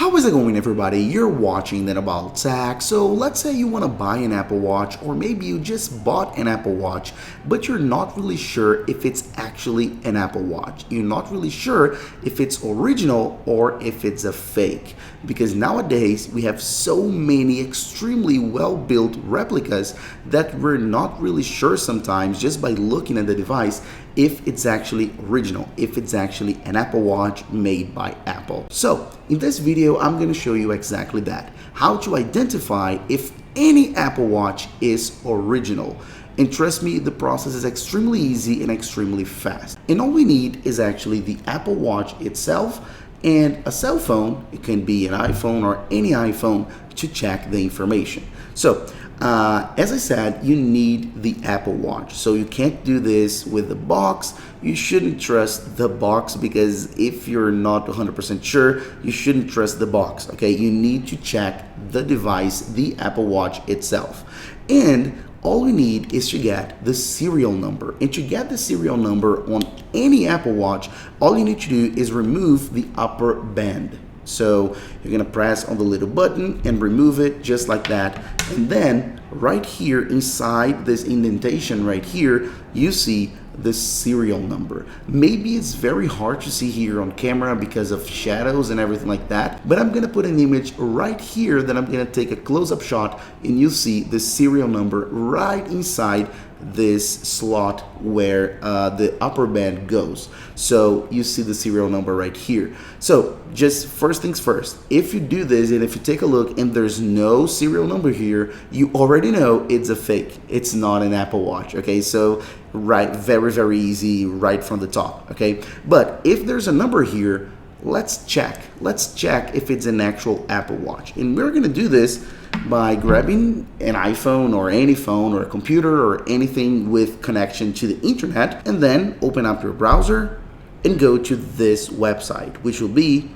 How is it going, everybody? You're watching Then About Tech. So let's say you want to buy an Apple Watch, or maybe you just bought an Apple Watch, but you're not really sure if it's actually an Apple Watch. You're not really sure if it's original or if it's a fake. Because nowadays we have so many extremely well-built replicas that we're not really sure sometimes just by looking at the device if it's actually original, if it's actually an Apple Watch made by Apple. So in this video, I'm going to show you exactly that, how to identify if any Apple Watch is original. And trust me, the process is extremely easy and extremely fast. And all we need is actually the Apple Watch itself and a cell phone. It can be an iPhone or any iPhone to check the information. So as I said, you need the Apple Watch. So you can't do this with the box. You shouldn't trust the box, because if you're not 100% sure, you shouldn't trust the box. Okay, you need to check the device, the Apple Watch itself. And all we need is to get the serial number. And to get the serial number on any Apple Watch, all you need to do is remove the upper band. So you're gonna press on the little button and remove it just like that. And then right here inside this indentation right here, you see the serial number. Maybe it's very hard to see here on camera because of shadows and everything like that, but I'm gonna put an image right here that I'm gonna take a close-up shot, and you'll see the serial number right inside this slot where the upper band goes. So you see the serial number right here. So just first things first, if you do this and if you take a look and there's no serial number here, you already know it's a fake. It's not an Apple Watch. Okay, so right, very easy right from the top. Okay, but if there's a number here, let's check if it's an actual Apple Watch. And we're gonna do this by grabbing an iPhone or any phone or a computer or anything with connection to the internet, and then open up your browser and go to this website, which will be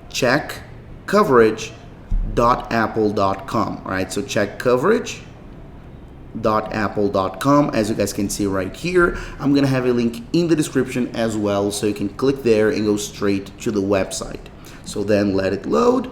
checkcoverage.apple.com. All right, so checkcoverage.apple.com. As you guys can see right here, I'm gonna have a link in the description as well, so you can click there and go straight to the website. So then let it load.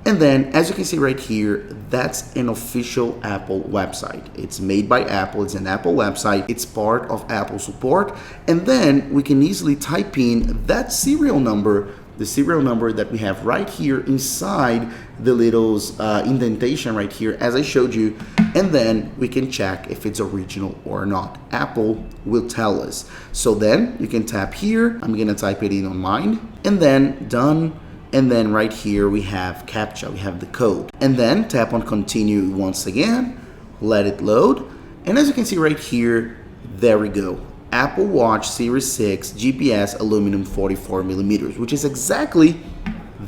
And then, as you can see right here, that's an official Apple website. It's made by Apple, it's an Apple website, it's part of Apple support. And then we can easily type in that serial number, the serial number that we have right here inside the little indentation right here, as I showed you. And then we can check if it's original or not. Apple will tell us. So then you can tap here, I'm gonna type it in on mine, and then done. And then right here we have CAPTCHA, we have the code. And then tap on continue once again, let it load. And as you can see right here, there we go. Apple Watch Series 6 GPS aluminum 44mm, which is exactly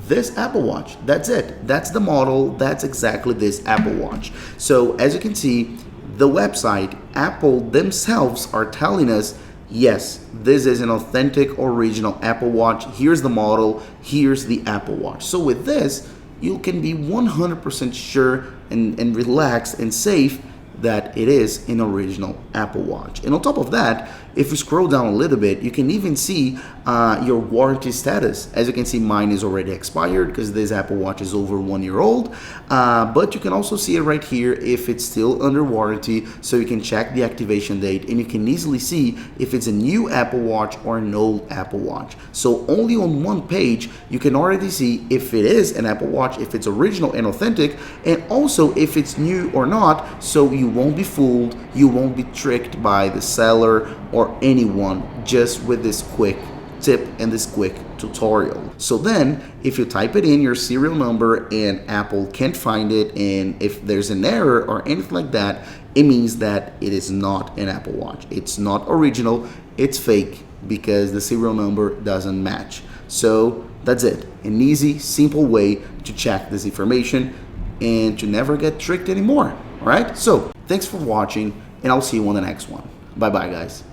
this Apple Watch. That's it. That's the model. That's exactly this Apple Watch. So as you can see, the website, Apple themselves are telling us, yes, this is an authentic, original Apple Watch. Here's the model, here's the Apple Watch. So with this, you can be 100% sure and relaxed and safe that it is an original Apple Watch. And on top of that, if you scroll down a little bit, you can even see your warranty status. As you can see, mine is already expired because this Apple Watch is over 1 year old. But you can also see it right here if it's still under warranty, so you can check the activation date and you can easily see if it's a new Apple Watch or an old Apple Watch. So only on one page, you can already see if it is an Apple Watch, if it's original and authentic, and also if it's new or not, so you won't be fooled, you won't be tricked by the seller or anyone just with this quick tip and this quick tutorial. So then if you type it in your serial number and Apple can't find it, and if there's an error or anything like that, it means that it is not an Apple Watch. It's not original, it's fake, because the serial number doesn't match. So that's it, an easy, simple way to check this information and to never get tricked anymore. All right, so thanks for watching, and I'll see you on the next one. Bye bye, guys.